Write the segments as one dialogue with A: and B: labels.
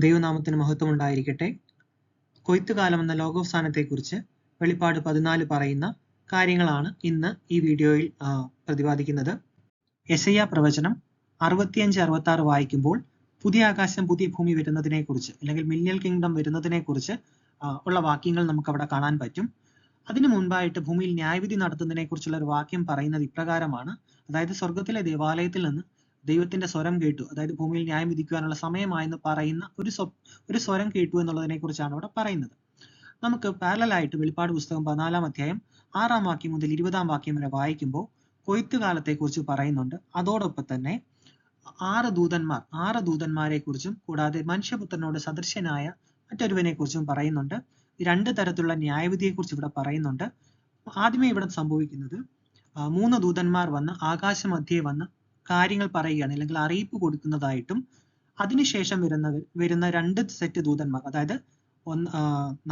A: ദൈവനാമത്തിന് മഹത്വം ഉണ്ടായിരിക്കട്ടെ. കൊയ്ത്തുകാലം എന്ന ലോകാവസാനത്തെക്കുറിച്ച് വെളിപ്പാട് 14 പറയുന്ന കാര്യങ്ങളാണ് ഇന്ന് ഈ വീഡിയോയിൽ പ്രതിപാദിക്കുന്നത്. യെശയ്യാ പ്രവചനം 65-66 വായിക്കുമ്പോൾ പുതിയ ആകാശം പുതിയ ഭൂമി വരുന്നതിനെക്കുറിച്ച് അല്ലെങ്കിൽ മില്ലിയൽ കിങ്ഡം വരുന്നതിനെക്കുറിച്ച് ഉള്ള വാക്യങ്ങൾ നമുക്ക് അവിടെ കാണാൻ പറ്റും. അതിനു മുൻപായിട്ട് ഭൂമിയിൽ ന്യായവിധി നടത്തുന്നതിനെക്കുറിച്ചുള്ള ഒരു വാക്യം പറയുന്നത് ഇപ്രകാരമാണ്. അതായത് സ്വർഗത്തിലെ ദേവാലയത്തിൽ നിന്ന് ദൈവത്തിന്റെ സ്വരം കേട്ടു, അതായത് ഭൂമിയിൽ ന്യായം വിധിക്കുവാനുള്ള സമയമായെന്ന് പറയുന്ന ഒരു സ്വരം കേട്ടു എന്നുള്ളതിനെ കുറിച്ചാണ് അവിടെ പറയുന്നത്. നമുക്ക് പാരലായിട്ട് വെളിപ്പാട് പുസ്തകം 14-ാം അധ്യായം 6-ാം വാക്യം മുതൽ 20-ാം വാക്യം വരെ വായിക്കുമ്പോൾ കൊയ്ത്തുകാലത്തെ കുറിച്ച് പറയുന്നുണ്ട്. അതോടൊപ്പം തന്നെ 6 ദൂതന്മാരെ കുറിച്ചും കൂടാതെ മനുഷ്യപുത്രനോട് സദൃശ്യനായ മറ്റൊരുവനെ കുറിച്ചും പറയുന്നുണ്ട്. 2 തരത്തിലുള്ള ന്യായവിധിയെ കുറിച്ച് ഇവിടെ പറയുന്നുണ്ട്. ആദ്യമേ ഇവിടെ സംഭവിക്കുന്നത് 3 ദൂതന്മാർ വന്ന് ആകാശമധ്യേ വന്ന് കാര്യങ്ങൾ പറയുകയാണ്, അല്ലെങ്കിൽ അറിയിപ്പ് കൊടുക്കുന്നതായിട്ടും അതിനുശേഷം വരുന്ന 2 സെറ്റ് ദൂതന്മാർ, അതായത്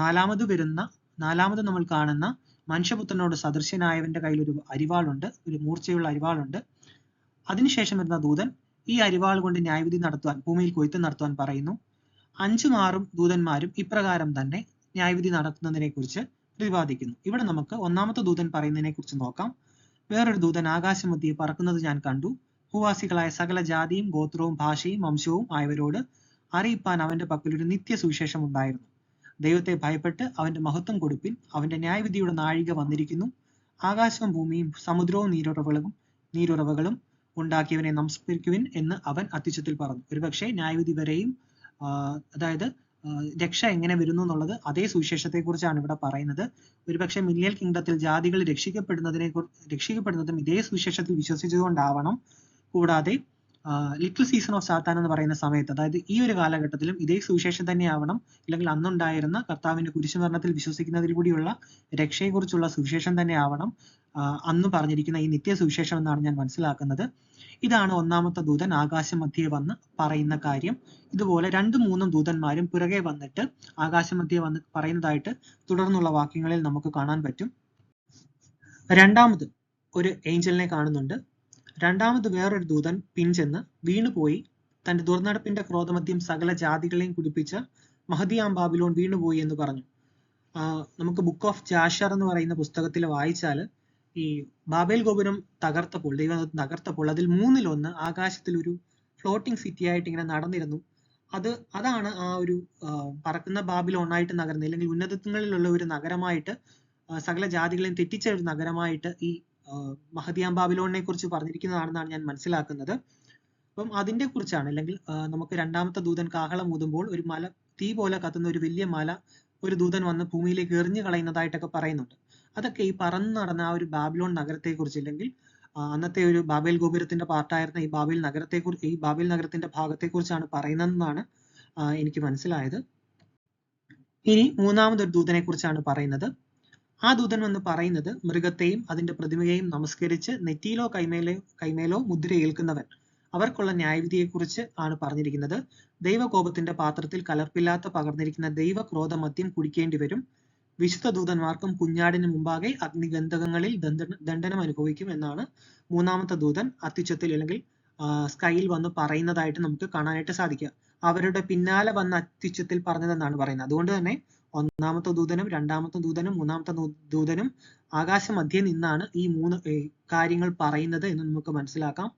A: നാലാമത് നമ്മൾ കാണുന്ന മനുഷ്യപുത്രനോട് സദൃശ്യനായവന്റെ കയ്യിൽ ഒരു അരിവാളുണ്ട്, ഒരു മൂർച്ചയുള്ള അരിവാളുണ്ട്. അതിനുശേഷം വരുന്ന ദൂതൻ ഈ അരിവാൾ കൊണ്ട് ന്യായവിധി നടത്തുവാൻ, ഭൂമിയിൽ കൊയ്ത്ത് നടത്തുവാൻ പറയുന്നു. 5 ദൂതന്മാരും ഇപ്രകാരം തന്നെ ന്യായവിധി നടത്തുന്നതിനെ കുറിച്ച് പ്രതിപാദിക്കുന്നു. ഇവിടെ നമുക്ക് 1-ാമത്തെ ദൂതൻ പറയുന്നതിനെ കുറിച്ച് നോക്കാം. വേറൊരു ദൂതൻ ആകാശമധ്യേ പറക്കുന്നത് ഞാൻ കണ്ടു. ഭൂവാസികളായ സകല ജാതിയും ഗോത്രവും ഭാഷയും വംശവും ആയവരോട് അറിയിപ്പാൻ അവന്റെ പക്കൽ ഒരു നിത്യ സുവിശേഷം ഉണ്ടായിരുന്നു. ദൈവത്തെ ഭയപ്പെട്ട് അവന്റെ മഹത്വം കൊടുപ്പിൻ, അവന്റെ ന്യായവിധിയുടെ നാഴിക വന്നിരിക്കുന്നു. ആകാശവും ഭൂമിയും സമുദ്രവും നീരുറവകളും ഉണ്ടാക്കിയവനെ നമസ്കരിക്കുവിൻ എന്ന് അവൻ അത്യുച്ചത്തിൽ പറഞ്ഞു. ഒരുപക്ഷെ ന്യായവിധി വരെയും അതായത് രക്ഷ എങ്ങനെ വരുന്നു എന്നുള്ളത് അതേ സുവിശേഷത്തെ കുറിച്ചാണ് ഇവിടെ പറയുന്നത്. ഒരുപക്ഷെ മില്ലിയൽ കിങ്ഡത്തിൽ ജാതികൾ രക്ഷിക്കപ്പെടുന്നതും ഇതേ സുവിശേഷത്തിൽ വിശ്വസിച്ചുകൊണ്ടാവണം. കൂടാതെ ലിറ്റിൽ സീസൺ ഓഫ് സാത്താൻ എന്ന് പറയുന്ന സമയത്ത്, അതായത് ഈ ഒരു കാലഘട്ടത്തിലും ഇതേ സുവിശേഷം തന്നെ ആവണം, അല്ലെങ്കിൽ അന്നുണ്ടായിരുന്ന കർത്താവിന്റെ കുരിശുമരണത്തിൽ വിശ്വസിക്കുന്നതിൽ കൂടിയുള്ള രക്ഷയെക്കുറിച്ചുള്ള സുവിശേഷം തന്നെ ആവണം അന്ന് പറഞ്ഞിരിക്കുന്ന ഈ നിത്യ സുവിശേഷം എന്നാണ് ഞാൻ മനസ്സിലാക്കുന്നത്. ഇതാണ് 1-ാമത്തെ ദൂതൻ ആകാശമധ്യേ വന്ന് പറയുന്ന കാര്യം. ഇതുപോലെ 2-3 ദൂതന്മാരും പിറകെ വന്നിട്ട് ആകാശമധ്യേ വന്ന് പറയുന്നതായിട്ട് തുടർന്നുള്ള വാക്യങ്ങളിൽ നമുക്ക് കാണാൻ പറ്റും. രണ്ടാമത് ഒരു ഏഞ്ചലിനെ കാണുന്നുണ്ട്. രണ്ടാമത് വേറൊരു ദൂതൻ പിൻചെന്ന് വീണുപോയി, തന്റെ ദുർനടപ്പിന്റെ ക്രോധമദ്യം സകല ജാതികളെയും കുടിപ്പിച്ച മഹതിയാം ബാബിലോൺ വീണുപോയി എന്ന് പറഞ്ഞു. നമുക്ക് ബുക്ക് ഓഫ് ജാഷർ എന്ന് പറയുന്ന പുസ്തകത്തിൽ വായിച്ചാൽ ഈ ബാബേൽ ഗോപുരം ദൈവം തകർത്തപ്പോൾ അതിൽ 3-1 ആകാശത്തിൽ ഒരു ഫ്ലോട്ടിംഗ് സിറ്റി ആയിട്ട് ഇങ്ങനെ നടന്നിരുന്നു. അതാണ് ആ ഒരു പറക്കുന്ന ബാബിലോണായിട്ട് നഗരം, അല്ലെങ്കിൽ ഉന്നതങ്ങളിലുള്ള ഒരു നഗരമായിട്ട്, സകല ജാതികളെയും തെറ്റിച്ച ഒരു നഗരമായിട്ട് ഈ മഹതിയാം ബാബിലോണിനെ കുറിച്ച് പറഞ്ഞിരിക്കുന്നതാണെന്നാണ് ഞാൻ മനസ്സിലാക്കുന്നത്. അപ്പം അതിന്റെ കുറിച്ചാണ്, അല്ലെങ്കിൽ നമുക്ക് 2-ാമത്തെ ദൂതൻ കാഹളം ഊതുമ്പോൾ ഒരു മല, തീ പോലെ കത്തുന്ന ഒരു വലിയ മല ഒരു ദൂതൻ വന്ന് ഭൂമിയിലേക്ക് എറിഞ്ഞു കളയുന്നതായിട്ടൊക്കെ പറയുന്നുണ്ട്. അതൊക്കെ ഈ പറന്ന് നടന്ന ആ ഒരു ബാബിലോൺ നഗരത്തെ കുറിച്ച്, അല്ലെങ്കിൽ അന്നത്തെ ഒരു ബാബേൽ ഗോപുരത്തിന്റെ പാർട്ടായിരുന്ന ഈ ബാബേൽ നഗരത്തിന്റെ ഭാഗത്തെ കുറിച്ചാണ് പറയുന്നതെന്നാണ് എനിക്ക് മനസ്സിലായത്. ഇനി 3-ാമതൊരു ദൂതനെ കുറിച്ചാണ് പറയുന്നത്. ആ ദൂതൻ വന്ന് പറയുന്നത്, മൃഗത്തെയും അതിന്റെ പ്രതിമയെയും നമസ്കരിച്ച് നെറ്റിയിലോ കൈമേലോ മുദ്ര ഏൽക്കുന്നവൻ അവർക്കുള്ള ന്യായവിധിയെക്കുറിച്ച് ആണ് പറഞ്ഞിരിക്കുന്നത്. ദൈവകോപത്തിന്റെ പാത്രത്തിൽ കലർപ്പില്ലാത്ത പകർന്നിരിക്കുന്ന ദൈവക്രോധ മദ്യം കുടിക്കേണ്ടി വരും. വിശുദ്ധ ദൂതന്മാർക്കും കുഞ്ഞാടിന് മുമ്പാകെ അഗ്നിഗന്ധകങ്ങളിൽ ദണ്ഡനം അനുഭവിക്കും എന്നാണ് 3-ാമത്തെ ദൂതൻ അത്യുച്ചത്തിൽ, അല്ലെങ്കിൽ സ്കൈയിൽ വന്ന് പറയുന്നതായിട്ട് നമുക്ക് കാണാനായിട്ട് സാധിക്കുക. അവരുടെ പിന്നാലെ വന്ന അത്യുച്ചത്തിൽ പറഞ്ഞതെന്നാണ് പറയുന്നത്. അതുകൊണ്ട് തന്നെ 1-ാമത്തെ ദൂതനും 2-ാമത്തെ ദൂതനും 3-ാമത്തെ ദൂതനും ആകാശമധ്യേ നിന്നാണ് ഈ 3 കാര്യങ്ങൾ പറയുന്നത് എന്ന് നമുക്ക് മനസ്സിലാക്കാം.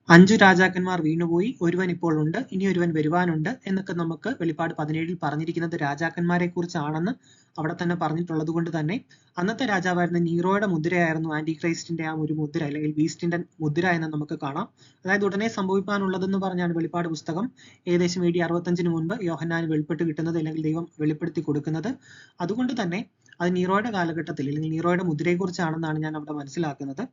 A: 5 രാജാക്കന്മാർ വീണുപോയി, ഒരുവൻ ഇപ്പോൾ ഉണ്ട്, ഇനി ഒരുവൻ വരുവാനുണ്ട് എന്നൊക്കെ നമുക്ക് വെളിപ്പാട് 17-ൽ പറഞ്ഞിരിക്കുന്നത് രാജാക്കന്മാരെ കുറിച്ചാണെന്ന് അവിടെ തന്നെ പറഞ്ഞിട്ടുള്ളത് കൊണ്ട് തന്നെ അന്നത്തെ രാജാവായിരുന്ന നീറോയുടെ മുദ്രയായിരുന്നു ആന്റി ക്രൈസ്റ്റിന്റെ ആ ഒരു മുദ്ര, അല്ലെങ്കിൽ ബീസ്റ്റിന്റെ മുദ്ര എന്ന് നമുക്ക് കാണാം. അതായത് ഉടനെ സംഭവിക്കാനുള്ളതെന്ന് പറഞ്ഞാണ് വെളിപ്പാട് പുസ്തകം ഏകദേശം AD 65 മുൻപ് യോഹന്നാന് വെളിപ്പെട്ട് കിട്ടുന്നത്, അല്ലെങ്കിൽ ദൈവം വെളിപ്പെടുത്തി കൊടുക്കുന്നത്. അതുകൊണ്ട് തന്നെ അത് നീറോയുടെ കാലഘട്ടത്തിൽ, അല്ലെങ്കിൽ നീറോയുടെ മുദ്രയെ കുറിച്ചാണെന്നാണ് ഞാൻ അവിടെ മനസ്സിലാക്കുന്നത്.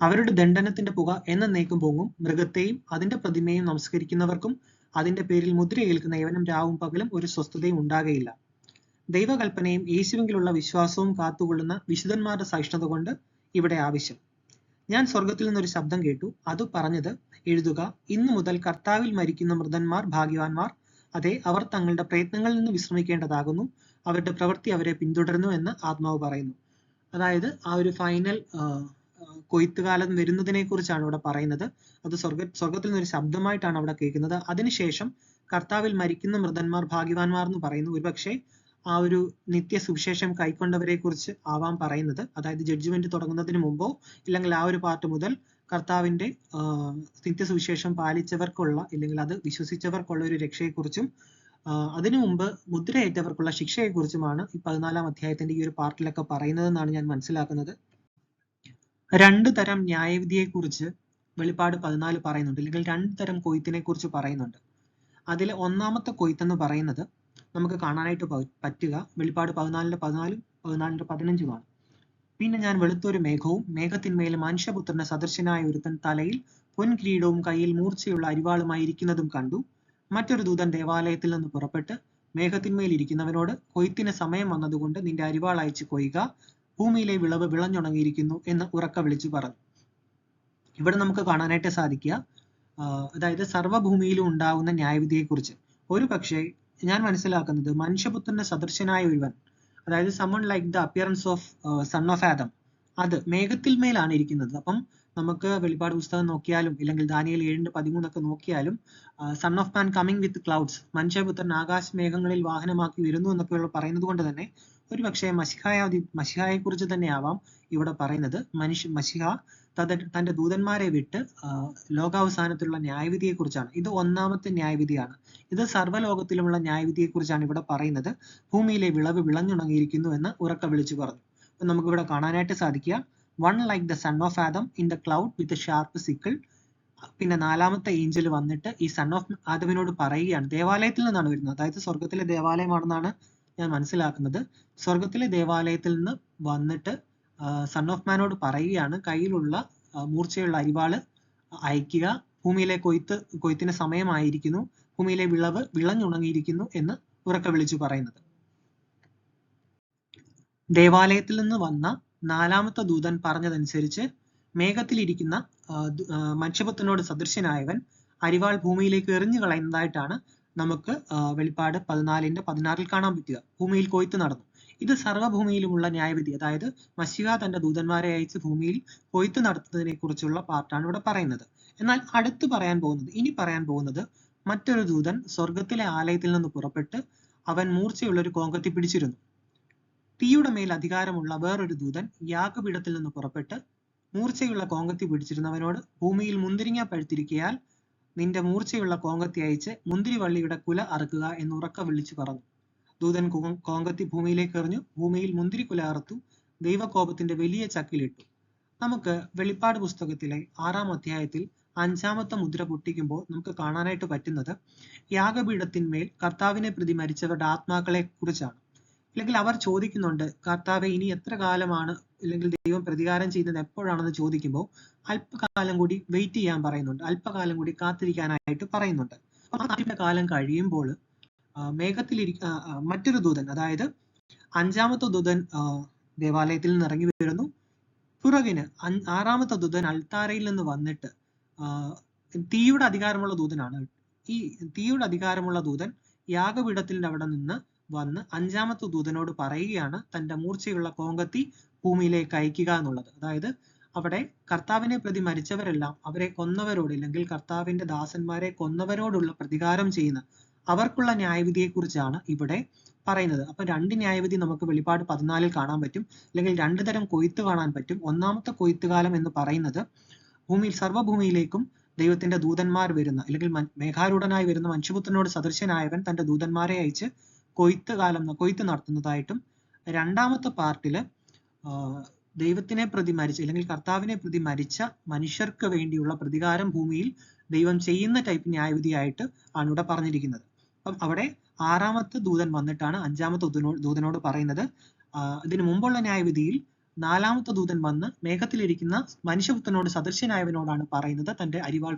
A: അവരുടെ ദണ്ഡനത്തിന്റെ പുക എന്നേക്കും പൊങ്ങും. മൃഗത്തെയും അതിന്റെ പ്രതിമയും നമസ്കരിക്കുന്നവർക്കും അതിന്റെ പേരിൽ മുദ്ര ഏൽക്കുന്ന ഏവനും രാവും പകലും ഒരു സ്വസ്ഥതയും ഉണ്ടാകയില്ല. ദൈവകൽപ്പനയും യേശുവിലുള്ള വിശ്വാസവും കാത്തുകൊള്ളുന്ന വിശുദ്ധന്മാരുടെ സഹിഷ്ണുത കൊണ്ട് ഇവിടെ ആവശ്യം. ഞാൻ സ്വർഗത്തിൽ നിന്നൊരു ശബ്ദം കേട്ടു. അത് പറഞ്ഞത്, എഴുതുക, ഇന്നു മുതൽ കർത്താവിൽ മരിക്കുന്ന മൃതന്മാർ ഭാഗ്യവാന്മാർ. അതെ, അവർ തങ്ങളുടെ പ്രയത്നങ്ങളിൽ നിന്ന് വിശ്രമിക്കേണ്ടതാകുന്നു. അവരുടെ പ്രവൃത്തി അവരെ പിന്തുടരുന്നു എന്ന് ആത്മാവ് പറയുന്നു. അതായത് ആ ഒരു ഫൈനൽ കൊയ്ത്തുകാലം വരുന്നതിനെ കുറിച്ചാണ് ഇവിടെ പറയുന്നത്. അത് സ്വർഗത്തിൽ നിന്നൊരു ശബ്ദമായിട്ടാണ് അവിടെ കേൾക്കുന്നത്. അതിനുശേഷം കർത്താവിൽ മരിക്കുന്ന മൃതന്മാർ ഭാഗ്യവാന്മാർ എന്ന് പറയുന്നു. ഒരുപക്ഷെ ആ ഒരു നിത്യ സുവിശേഷം കൈക്കൊണ്ടവരെ കുറിച്ച് ആവാം പറയുന്നത്. അതായത് ജഡ്ജ്മെന്റ് തുടങ്ങുന്നതിന് മുമ്പോ ഇല്ലെങ്കിൽ ആ ഒരു പാർട്ട് മുതൽ കർത്താവിന്റെ നിത്യസുവിശേഷം പാലിച്ചവർക്കുള്ള ഇല്ലെങ്കിൽ അത് വിശ്വസിച്ചവർക്കുള്ള ഒരു രക്ഷയെക്കുറിച്ചും അതിനു മുമ്പ് മുദ്രയേറ്റവർക്കുള്ള ശിക്ഷയെക്കുറിച്ചുമാണ് ഈ 14-ാം അധ്യായത്തിന്റെ ഈ ഒരു പാർട്ടിലൊക്കെ പറയുന്നതെന്നാണ് ഞാൻ മനസ്സിലാക്കുന്നത്. രണ്ടു തരം ന്യായവിധിയെക്കുറിച്ച് വെളിപ്പാട് 14 പറയുന്നുണ്ട്, അല്ലെങ്കിൽ രണ്ടു തരം കൊയ്ത്തിനെ കുറിച്ച് പറയുന്നുണ്ട്. അതിൽ ഒന്നാമത്തെ കൊയ്ത്ത് എന്ന് പറയുന്നത് നമുക്ക് കാണാനായിട്ട് പറ്റുക വെളിപ്പാട് 14-14, 14-15 പിന്നെ ഞാൻ വെളുത്തൊരു മേഘവും മേഘത്തിന്മേൽ മനുഷ്യപുത്രന്റെ സദൃശനായ ഒരുത്തൻ തലയിൽ പൊൻകിരീടവും കയ്യിൽ മൂർച്ചയുള്ള അരിവാളുമായി ഇരിക്കുന്നതും കണ്ടു. മറ്റൊരു ദൂതൻ ദേവാലയത്തിൽ നിന്ന് പുറപ്പെട്ട് മേഘത്തിന്മേൽ ഇരിക്കുന്നവനോട്, കൊയ്ത്തിന് സമയം വന്നതുകൊണ്ട് നിന്റെ അരിവാൾ അയച്ച് കൊയ്യുക, ഭൂമിയിലെ വിളവ് വിളഞ്ഞുണങ്ങിയിരിക്കുന്നു എന്ന് ഉറക്കെ വിളിച്ചു പറഞ്ഞു. ഇവിടെ നമുക്ക് കാണാനായിട്ട് സാധിക്കുക അതായത് സർവ്വഭൂമിയിലും ഉണ്ടാകുന്ന ന്യായവിധിയെക്കുറിച്ച്. ഒരു പക്ഷേ ഞാൻ മനസ്സിലാക്കുന്നത് മനുഷ്യപുത്രന്റെ സദൃശനായ ഒരുവൻ, അതായത് someone like the appearance of son of Adam, അത് മേഘത്തിൽ മേലാണ് ഇരിക്കുന്നത്. അപ്പം നമുക്ക് വെളിപ്പാട് പുസ്തകം നോക്കിയാലും ഇല്ലെങ്കിൽ ദാനിയേൽ 7:13 നോക്കിയാലും son of man coming with clouds, മനുഷ്യപുത്രൻ ആകാശ മേഘങ്ങളിൽ വാഹനമാക്കി വരുന്നു എന്നൊക്കെയുള്ള പറയുന്നത് കൊണ്ട് തന്നെ ഒരു പക്ഷേ മശിഹായെ കുറിച്ച് തന്നെ ആവാം ഇവിടെ പറയുന്നത്. മശിഹ തന്റെ ദൂതന്മാരെ വിട്ട് ലോകാവസാനത്തിലുള്ള ന്യായവിധിയെ കുറിച്ചാണ്. ഇത് ഒന്നാമത്തെ ന്യായവിധിയാണ്. ഇത് സർവ്വലോകത്തിലുമുള്ള ന്യായവിധിയെ കുറിച്ചാണ് ഇവിടെ പറയുന്നത്. ഭൂമിയിലെ വിളവ് വിളഞ്ഞുണങ്ങിയിരിക്കുന്നു എന്ന് ഉറക്കെ വിളിച്ചു പറഞ്ഞു. അപ്പൊ നമുക്കിവിടെ കാണാനായിട്ട് സാധിക്കുക, one like the sun of Adam in the cloud with sharp sickle. പിന്നെ നാലാമത്തെ ഏഞ്ചൽ വന്നിട്ട് ഈ സൺ ഓഫ് ആദമിനോട് പറയുകയാണ്, ദേവാലയത്തിൽ നിന്നാണ് വരുന്നത്, അതായത് സ്വർഗത്തിലെ ദേവാലയമാണെന്നാണ് ഞാൻ മനസ്സിലാക്കുന്നത്. സ്വർഗത്തിലെ ദേവാലയത്തിൽ നിന്ന് വന്നിട്ട് സൺ ഓഫ് മാനോട് പറയുകയാണ്, കയ്യിലുള്ള മൂർച്ചയുള്ള അരിവാള് അയക്കുക, ഭൂമിയിലെ കൊയ്ത്തിന് സമയമായിരിക്കുന്നു, ഭൂമിയിലെ വിളവ് വിളഞ്ഞുണങ്ങിയിരിക്കുന്നു എന്ന് ഉറക്കെ വിളിച്ചു പറയുന്നത്. ദേവാലയത്തിൽ നിന്ന് വന്ന നാലാമത്തെ ദൂതൻ പറഞ്ഞതനുസരിച്ച് മേഘത്തിലിരിക്കുന്ന മനുഷ്യപുത്രനോട് സദൃശ്യനായവൻ അരിവാൾ ഭൂമിയിലേക്ക് എറിഞ്ഞു കളയുന്നതായിട്ടാണ് നമുക്ക് വെളിപ്പാട് 14:16 കാണാൻ പറ്റുക. ഭൂമിയിൽ കൊയ്ത്ത് നടന്നു. ഇത് സർവ്വഭൂമിയിലുമുള്ള ന്യായവിധി, അതായത് മശിഹ തന്റെ ദൂതന്മാരെ അയച്ച് ഭൂമിയിൽ കൊയ്ത്ത് നടത്തുന്നതിനെ കുറിച്ചുള്ള പാർട്ടാണ് ഇവിടെ പറയുന്നത്. എന്നാൽ ഇനി പറയാൻ പോകുന്നത് മറ്റൊരു ദൂതൻ സ്വർഗത്തിലെ ആലയത്തിൽ നിന്ന് പുറപ്പെട്ട് അവൻ മൂർച്ചയുള്ള ഒരു കോങ്കത്തി പിടിച്ചിരുന്നു. തീയുടെ മേൽ അധികാരമുള്ള വേറൊരു ദൂതൻ യാഗപീഠത്തിൽ നിന്ന് പുറപ്പെട്ട് മൂർച്ചയുള്ള കോങ്കത്തി പിടിച്ചിരുന്നവനോട്, ഭൂമിയിൽ മുന്തിരിങ്ങ പഴുത്തിരിക്കയാൽ നിന്റെ മൂർച്ചയുള്ള കോങ്കത്തി അയച്ച് മുന്തിരിവള്ളിയുടെ കുല അറുക്കുക എന്ന് ഉറക്കെ വിളിച്ചു പറഞ്ഞു. ദൂതൻ കോങ്കത്തി ഭൂമിയിലേക്ക് എറിഞ്ഞു, ഭൂമിയിൽ മുന്തിരിക്കുല അറുത്തു, ദൈവകോപത്തിന്റെ വലിയ ചക്കിലിട്ടു. നമുക്ക് വെളിപ്പാട് പുസ്തകത്തിലെ 6-ാം അധ്യായത്തിൽ 5-ാമത്തെ മുദ്ര പൊട്ടിക്കുമ്പോൾ നമുക്ക് കാണാനായിട്ട് പറ്റുന്നത് യാഗപീഠത്തിന്മേൽ കർത്താവിനെ പ്രതി മരിച്ചവരുടെ ആത്മാക്കളെ കുറിച്ചാണ്. അല്ലെങ്കിൽ അവർ ചോദിക്കുന്നുണ്ട്, കർത്താവെ ഇനി എത്ര കാലമാണ്, അല്ലെങ്കിൽ ദൈവം പ്രതികാരം ചെയ്യുന്നത് എപ്പോഴാണെന്ന് ചോദിക്കുമ്പോൾ അല്പകാലം കൂടി വെയിറ്റ് ചെയ്യാൻ പറയുന്നുണ്ട്, അല്പകാലം കൂടി കാത്തിരിക്കാനായിട്ട് പറയുന്നുണ്ട്. ആ കാലം കഴിയുമ്പോൾ മറ്റൊരു ദൂതൻ, അതായത് 5-ാമത്തെ ദൂതൻ ദേവാലയത്തിൽ നിന്ന് ഇറങ്ങി വരുന്നു. പുറകിന് 6-ാമത്തെ ദൂതൻ അൾത്താരയിൽ നിന്ന് വന്നിട്ട് തീയുടെ അധികാരമുള്ള ദൂതനാണ്. ഈ തീയുടെ അധികാരമുള്ള ദൂതൻ യാഗപീഠത്തിന്റെ അവിടെ നിന്ന് വന്ന് 5-ാമത്തെ ദൂതനോട് പറയുകയാണ് തന്റെ മൂർച്ചയുള്ള കോങ്കത്തി ഭൂമിയിലേക്ക് അയക്കുക എന്നുള്ളത്. അതായത് അവിടെ കർത്താവിനെ പ്രതി മരിച്ചവരെല്ലാം അവരെ കൊന്നവരോട്, അല്ലെങ്കിൽ കർത്താവിന്റെ ദാസന്മാരെ കൊന്നവരോടുള്ള പ്രതികാരം ചെയ്യുന്ന അവർക്കുള്ള ന്യായവിധിയെ കുറിച്ചാണ് ഇവിടെ പറയുന്നത്. അപ്പൊ രണ്ട് ന്യായവിധി നമുക്ക് വെളിപ്പാട് 14 കാണാൻ പറ്റും, അല്ലെങ്കിൽ രണ്ടു തരം കൊയ്ത്ത് കാണാൻ പറ്റും. ഒന്നാമത്തെ കൊയ്ത്തുകാലം എന്ന് പറയുന്നത് ഭൂമിയിൽ സർവ്വഭൂമിയിലേക്കും ദൈവത്തിന്റെ ദൂതന്മാർ വരുന്ന, അല്ലെങ്കിൽ മേഘാരൂഢനായി വരുന്ന മനുഷ്യപുത്രനോട് സദൃശ്യനായവൻ തന്റെ ദൂതന്മാരെ അയച്ച് കൊയ്ത്ത് നടത്തുന്നതായിട്ടും, രണ്ടാമത്തെ പാർട്ടില് ദൈവത്തിനെ പ്രതി മരിച്ച, അല്ലെങ്കിൽ കർത്താവിനെ പ്രതി മരിച്ച മനുഷ്യർക്ക് വേണ്ടിയുള്ള പ്രതികാരം ഭൂമിയിൽ ദൈവം ചെയ്യുന്ന ടൈപ്പ് ന്യായവിധിയായിട്ട് ആണ് ഇവിടെ പറഞ്ഞിരിക്കുന്നത്. അപ്പം അവിടെ 6-ാമത്തെ ദൂതൻ വന്നിട്ടാണ് 5-ാമത്തെ ദൂതനോട് പറയുന്നത്. ഇതിനു മുമ്പുള്ള ന്യായവിധിയിൽ 4-ാമത്തെ ദൂതൻ വന്ന് മേഘത്തിലിരിക്കുന്ന മനുഷ്യപുത്രനോട് സദൃശ്യനായവനോടാണ് പറയുന്നത് തന്റെ അരിവാൾ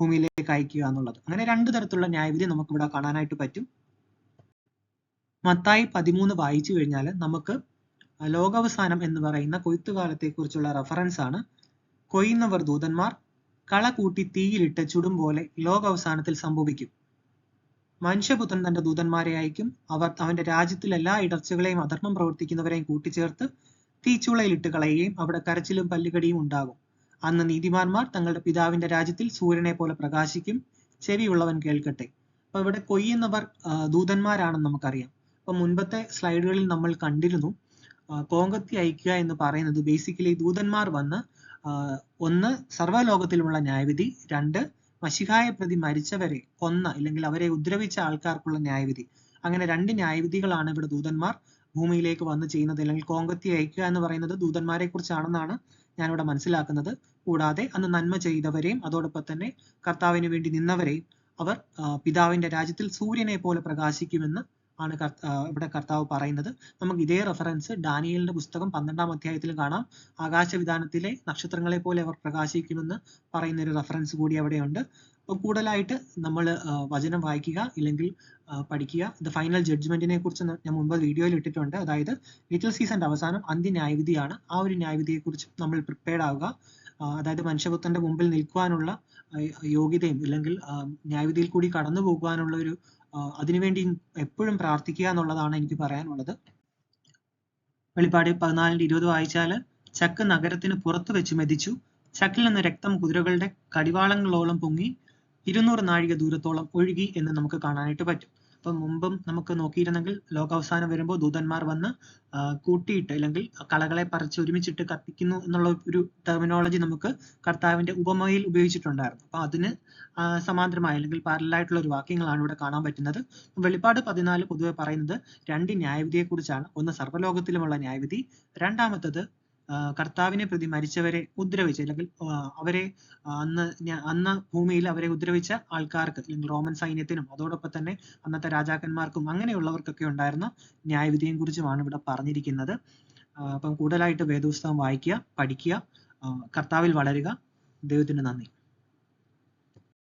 A: ഭൂമിയിലേക്ക് അയക്കുക എന്നുള്ളത്. അങ്ങനെ രണ്ടു തരത്തിലുള്ള ന്യായവിധി നമുക്ക് ഇവിടെ കാണാനായിട്ട് പറ്റും. മത്തായി 13 വായിച്ചു കഴിഞ്ഞാൽ നമുക്ക് ലോകാവസാനം എന്ന് പറയുന്ന കൊയ്ത്തുകാലത്തെ കുറിച്ചുള്ള റെഫറൻസ് ആണ്. കൊയ്യുന്നവർ ദൂതന്മാർ, കള കൂട്ടി തീയിലിട്ട് ചുടും പോലെ ലോകാവസാനത്തിൽ സംഭവിക്കും. മനുഷ്യപുത്രൻ തന്റെ ദൂതന്മാരെ അയക്കും, അവർ അവന്റെ രാജ്യത്തിൽ എല്ലാ ഇടർച്ചകളെയും അധർമ്മം പ്രവർത്തിക്കുന്നവരെയും കൂട്ടിച്ചേർത്ത് തീച്ചൂളയിലിട്ട് കളയുകയും അവിടെ കരച്ചിലും പല്ലുകടിയും ഉണ്ടാകും. അന്ന് നീതിമാന്മാർ തങ്ങളുടെ പിതാവിന്റെ രാജ്യത്തിൽ സൂര്യനെ പോലെ പ്രകാശിക്കും. ചെവിയുള്ളവൻ കേൾക്കട്ടെ. അപ്പൊ ഇവിടെ കൊയ്യുന്നവർ ദൂതന്മാരാണെന്ന് നമുക്കറിയാം. അപ്പൊ മുൻപത്തെ സ്ലൈഡുകളിൽ നമ്മൾ കണ്ടിരുന്നു കോങ്കത്തി അയക്കുക എന്ന് പറയുന്നത് ബേസിക്കലി ദൂതന്മാർ വന്ന് ഒന്ന് സർവ്വലോകത്തിലുമുള്ള ന്യായവിധി, രണ്ട് മശിഹായെ പ്രതി മരിച്ചവരെ കൊന്ന അല്ലെങ്കിൽ അവരെ ഉദ്രവിച്ച ആൾക്കാർക്കുള്ള ന്യായവിധി. അങ്ങനെ രണ്ട് ന്യായവിധികളാണ് ഇവിടെ ദൂതന്മാർ ഭൂമിയിലേക്ക് വന്ന് ചെയ്യുന്നത്. അല്ലെങ്കിൽ കോങ്കത്തി അയക്കുക എന്ന് പറയുന്നത് ദൂതന്മാരെ കുറിച്ചാണെന്നാണ് ഞാനിവിടെ മനസ്സിലാക്കുന്നത്. കൂടാതെ അന്ന് നന്മ ചെയ്തവരെയും അതോടൊപ്പം തന്നെ കർത്താവിന് വേണ്ടി നിന്നവരെയും അവർ പിതാവിന്റെ രാജ്യത്തിൽ സൂര്യനെ പോലെ പ്രകാശിക്കുമെന്ന് ആണ് ഇവിടെ കർത്താവ് പറയുന്നത്. നമുക്ക് ഇതേ റെഫറൻസ് ഡാനിയേലിന്റെ പുസ്തകം 12-ാം അധ്യായത്തിൽ കാണാം. ആകാശവിധാനത്തിലെ നക്ഷത്രങ്ങളെ പോലെ അവർ പ്രകാശിക്കുമെന്ന് പറയുന്ന ഒരു റെഫറൻസ് കൂടി അവിടെയുണ്ട്. അപ്പോൾ കൂടുതലായിട്ട് നമ്മൾ വചനം വായിക്കുക ഇല്ലെങ്കിൽ പഠിക്കുക. ദ ഫൈനൽ ജഡ്ജ്മെന്റിനെ കുറിച്ച് ഞാൻ മുമ്പ് വീഡിയോയിൽ ഇട്ടിട്ടുണ്ട്. അതായത് ലിറ്റിൽ സീസന്റെ അവസാനം അന്ത്യന്യായവിധിയാണ്. ആ ഒരു ന്യായവിധിയെ കുറിച്ച് നമ്മൾ പ്രിപ്പയർഡ് ആവുക. അതായത് മനുഷ്യപുത്രന്റെ മുമ്പിൽ നിൽക്കുവാനുള്ള യോഗ്യതയും അല്ലെങ്കിൽ ന്യായവിധിയിൽ കൂടി കടന്നു പോകുവാനുള്ള ഒരു അതിനുവേണ്ടി എപ്പോഴും പ്രാർത്ഥിക്കുക എന്നുള്ളതാണ് എനിക്ക് പറയാനുള്ളത്. വെളിപ്പാട് 14:20 വായിച്ചാൽ, ചക്ക് നഗരത്തിന് പുറത്തു വെച്ച് മെതിച്ചു, ചക്കിൽ നിന്ന് രക്തം കുതിരകളുടെ കടിവാളങ്ങളോളം പൊങ്ങി 200 നാഴിക ദൂരത്തോളം ഒഴുകി എന്ന് നമുക്ക് കാണാനായിട്ട് പറ്റും. അപ്പം മുമ്പും നമുക്ക് നോക്കിയിരുന്നെങ്കിൽ ലോകാവസാനം വരുമ്പോൾ ദൂതന്മാർ വന്ന് കൂട്ടിയിട്ട് അല്ലെങ്കിൽ കളകളെ പറിച്ച് ഒരുമിച്ചിട്ട് കത്തിക്കുന്നു എന്നുള്ള ഒരു ടെർമിനോളജി നമുക്ക് കർത്താവിന്റെ ഉപമയിൽ ഉപയോഗിച്ചിട്ടുണ്ടായിരുന്നു. അപ്പൊ അതിന് സമാന്തരമായ അല്ലെങ്കിൽ പാരലായിട്ടുള്ള ഒരു വാക്യങ്ങളാണ് ഇവിടെ കാണാൻ പറ്റുന്നത്. വെളിപ്പാട് 14 പൊതുവെ പറയുന്നത് രണ്ട് ന്യായവിധിയെ കുറിച്ചാണ്. ഒന്ന് സർവ്വലോകത്തിലുമുള്ള ന്യായവിധി, രണ്ടാമത്തത് കർത്താവിനെ പ്രതി മരിച്ചവരെ ഉദ്രവിച്ച അല്ലെങ്കിൽ അവരെ അന്ന് ഭൂമിയിൽ അവരെ ഉദ്രവിച്ച ആൾക്കാർക്ക് അല്ലെങ്കിൽ റോമൻ സൈന്യത്തിനും അതോടൊപ്പം തന്നെ അന്നത്തെ രാജാക്കന്മാർക്കും അങ്ങനെയുള്ളവർക്കൊക്കെ ഉണ്ടായിരുന്ന ന്യായവിധിയെ കുറിച്ചുമാണ് ഇവിടെ പറഞ്ഞിരിക്കുന്നത്. അപ്പം കൂടുതലായിട്ട് വേദപുസ്തകം വായിക്കുക, പഠിക്കുക, കർത്താവിൽ വളരുക. ദൈവത്തിന് നന്ദി.